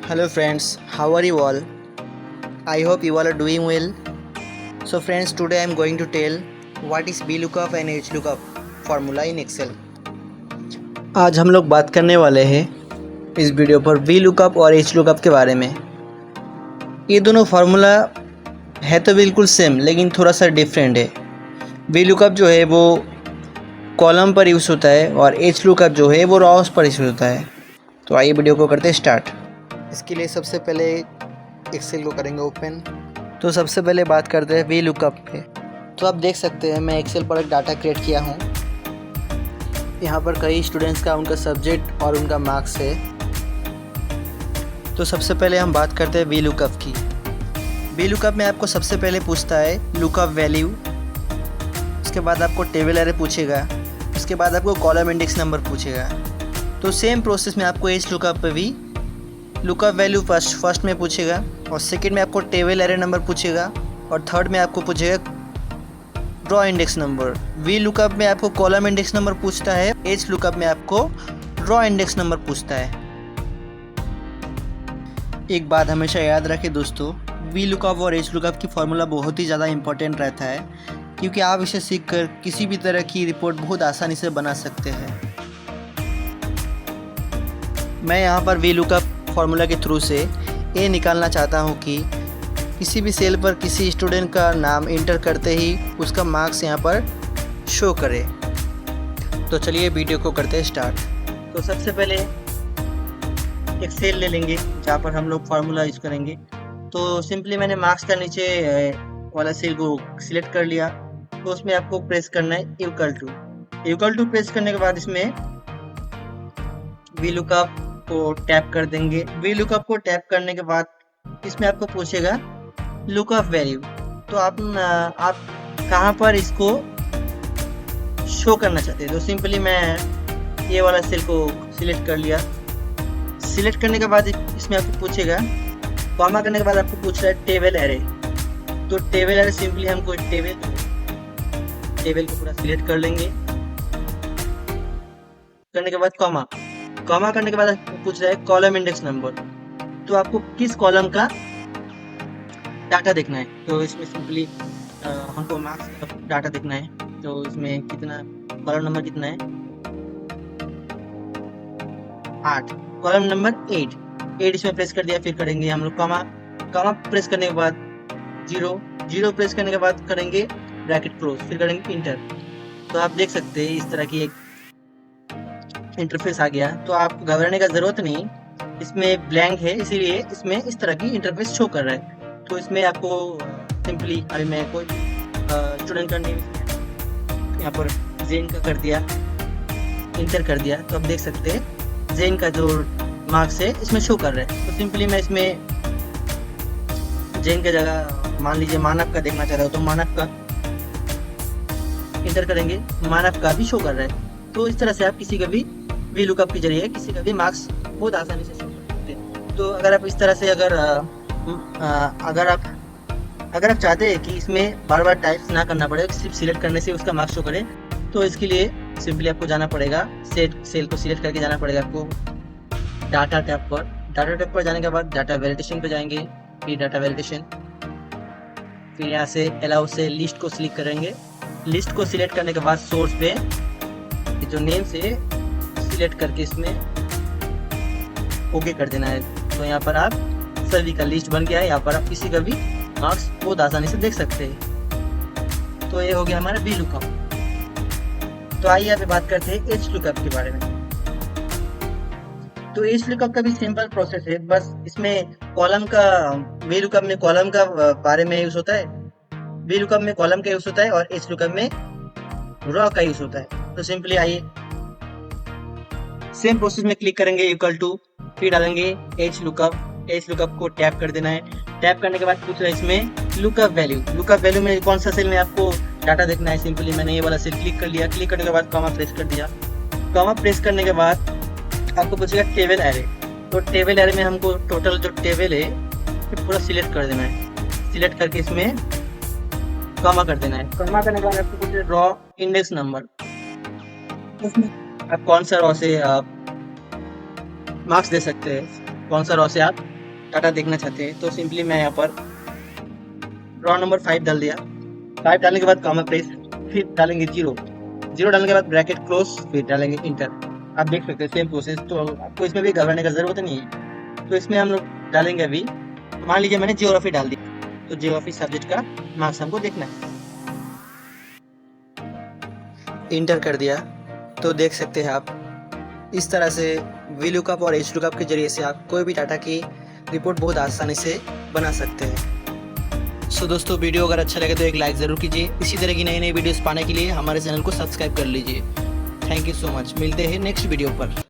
Hello friends, how are you all? I hope you all are doing well. So friends, today I am going to tell what is VLOOKUP and HLOOKUP formula in Excel. आज हम लोग बात करने वाले हैं इस video पर VLOOKUP और HLOOKUP के बारे में। ये दोनों फार्मूला है तो बिल्कुल सेम लेकिन थोड़ा सा डिफरेंट है। VLOOKUP जो है वो कॉलम पर यूज़ होता है और HLOOKUP जो है वो रॉस पर यूज़ होता है। तो आइए वीडियो को करते हैं स्टार्ट। इसके लिए सबसे पहले एक्सेल को करेंगे ओपन। तो सबसे पहले बात करते हैं VLOOKUP पे। तो आप देख सकते हैं मैं एक्सेल पर एक डाटा क्रिएट किया हूँ। यहाँ पर कई स्टूडेंट्स का उनका सब्जेक्ट और उनका मार्क्स है। तो सबसे पहले हम बात करते हैं VLOOKUP की। VLOOKUP में आपको सबसे पहले पूछता है लुकअप वैल्यू, उसके बाद आपको टेबल एरे पूछेगा, उसके बाद आपको कॉलम इंडेक्स नंबर पूछेगा। तो सेम प्रोसेस में आपको HLOOKUP पे भी लुकअप वैल्यू फर्स्ट में पूछेगा और सेकंड में आपको टेबल एरे नंबर पूछेगा और थर्ड में आपको पूछेगा ड्रॉ इंडेक्स नंबर। VLOOKUP में आपको कॉलम इंडेक्स नंबर पूछता है, HLOOKUP में आपको ड्रॉ इंडेक्स नंबर पूछता है। एक बात हमेशा याद रखें दोस्तों, VLOOKUP और HLOOKUP की फार्मूला बहुत ही ज़्यादा इंपॉर्टेंट रहता है क्योंकि आप इसे सीखकर किसी भी तरह की रिपोर्ट बहुत आसानी से बना सकते हैं। मैं यहाँ पर VLOOKUP फार्मूला के थ्रू से ये निकालना चाहता हूँ कि किसी भी सेल पर किसी स्टूडेंट का नाम इंटर करते ही उसका मार्क्स यहाँ पर शो करे। तो चलिए वीडियो को करते हैं स्टार्ट। तो सबसे पहले एक सेल ले लेंगे जहाँ पर हम लोग फार्मूला यूज़ करेंगे। तो सिंपली मैंने मार्क्स का नीचे वाला सेल को सिलेक्ट कर लिया। तो उसमें आपको प्रेस करना है इक्वल टू प्रेस करने के बाद इसमें VLOOKUP को टैप कर देंगे। VLOOKUP को टैप करने के बाद इसमें आपको पूछेगा लुकअप वैल्यू। तो आप कहाँ पर इसको शो करना चाहते हैं। तो सिंपली मैं ये वाला सेल को सिलेक्ट कर लिया। सिलेक्ट करने के बाद इसमें आपको पूछेगा, कॉमा करने के बाद आपको पूछ रहा है टेबल एरे। तो टेबल एरे सिंपली हमको टेबल को पूरा सिलेक्ट कर लेंगे। करने के बाद कॉमा करने के बाद आपको पूछ रहा है कॉलम इंडेक्स नंबर। तो आपको किस कॉलम का डाटा देखना है। तो इसमें सिंपली हमको मार्क्स का डाटा देखना है। तो इसमें कितना कॉलम नंबर कितना है, 8, कॉलम नंबर 8 इसमें प्रेस कर दिया। फिर करेंगे हम लोग कॉमा प्रेस करने के बाद 0 प्रेस करने के बाद करेंगे ब्रैकेट क्लोज, फिर करेंगे इंटर। तो आप देख सकते हैं इस तरह की एक इंटरफेस आ गया। तो आपको घबराने का ज़रूरत नहीं, इसमें ब्लैंक है इसीलिए इसमें इस तरह की इंटरफेस शो कर रहा है। तो इसमें आपको सिंपली अभी मैं कोई स्टूडेंट का नेम यहाँ पर जेन का कर दिया, इंटर कर दिया। तो आप देख सकते हैं जेन का जो मार्क्स है इसमें शो कर रहा है। तो सिंपली मैं इसमें जेन की जगह मान लीजिए मानव का देखना चाह रहा हूँ तो मानव का इंटर करेंगे, मानव का भी शो कर रहा है। तो इस तरह से आप किसी का भी VLOOKUP के जरिए किसी का भी मार्क्स बहुत आसानी से शो कर सकते हैं। तो अगर आप इस तरह से अगर आप चाहते हैं कि इसमें बार बार टाइप ना करना पड़े, सिर्फ सिलेक्ट करने से उसका मार्क्स शो करे, तो इसके लिए सिंपली आपको जाना पड़ेगा सेल को सिलेक्ट करके जाना पड़ेगा आपको डाटा टैब पर। डाटा टैब पर जाने के बाद डाटा वैलिडेशन पर जाएंगे, फिर डाटा वैलिडेशन, फिर यहाँ से अलाउ से लिस्ट को सिलेक्ट करेंगे। लिस्ट को सिलेक्ट करने के बाद सोर्स पे जो नेम से सिलेक्ट करके इसमें ओके कर देना है। तो यहाँ पर आप सभी का लिस्ट बन गया है। यहाँ पर आप किसी का भी मार्क्स बहुत आसानी से देख सकते हैं। तो ये हो गया हमारा VLOOKUP। तो आइए अभी बात करते हैं HLOOKUP के बारे में। तो HLOOKUP का भी सिंपल प्रोसेस है, बस इसमें कॉलम का VLOOKUP में कॉलम का बारे में यूज होता है, VLOOKUप में कॉलम का यूज होता है और HLOOKUP में रॉ का यूज होता है। तो सिंपली आइए सेम प्रोसेस में क्लिक करेंगे इक्वल टू, फिर डालेंगे HLOOKUP को टैप कर देना है। टैप करने के बाद पूछ रहा है इसमें लुकअप वैल्यू में कौन सा सेल में आपको डाटा देखना है। सिंपली मैंने ये वाला सेल क्लिक कर लिया। क्लिक करने के बाद कॉमा प्रेस कर दिया। कॉमा प्रेस करने के बाद आपको पूछेगा टेबल एरे। तो टेबल एरे में हमको टोटल जो टेबल है पूरा सिलेक्ट कर देना है। सिलेक्ट करके इसमें कॉमा कर देना है। कॉमा करने के बाद आपको पूछेगा ड्रॉ इंडेक्स नंबर। आप कौन सा रॉ से आप मार्क्स दे सकते हैं, कौन सा रॉ से आप डाटा देखना चाहते हैं तो सिंपली मैं यहाँ पर रॉ नंबर 5 डाल दिया। 5 डालने के बाद कॉमा प्लेस, फिर डालेंगे 0 डालने के बाद ब्रैकेट क्लोज, फिर डालेंगे इंटर। आप देख सकते हैं सेम प्रोसेस, तो आपको इसमें भी घबराने का जरूरत नहीं है। तो इसमें हम लोग डालेंगे अभी, मान लीजिए मैंने जियोग्राफी डाल दी, तो जियोग्राफी सब्जेक्ट का मार्क्स हमको देखना है। इंटर कर दिया तो देख सकते हैं आप इस तरह से VLOOKUP और HLOOKUP के जरिए से आप कोई भी डाटा की रिपोर्ट बहुत आसानी से बना सकते हैं। सो दोस्तों, वीडियो अगर अच्छा लगे तो एक लाइक ज़रूर कीजिए। इसी तरह की नई नई वीडियोस पाने के लिए हमारे चैनल को सब्सक्राइब कर लीजिए। Thank you so much. मिलते हैं नेक्स्ट वीडियो पर।